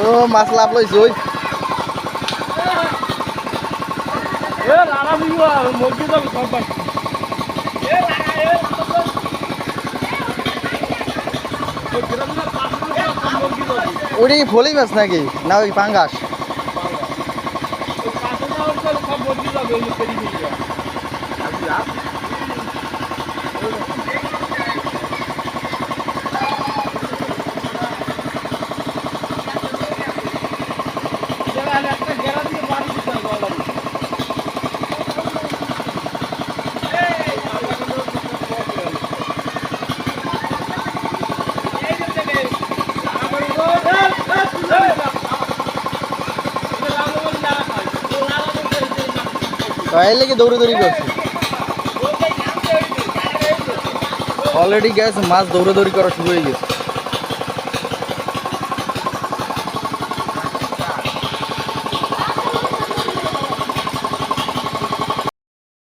ও মাছ লাভ লইছে ওই ওইটা কি ফলি মাছ নাকি না ওই পাঙ্গাস তাইলে কি দৌড়াদৌড়ি করছে অলরেডি গ্যাস মাছ দৌড়াদৌড়ি করা শুরু হয়ে গেছে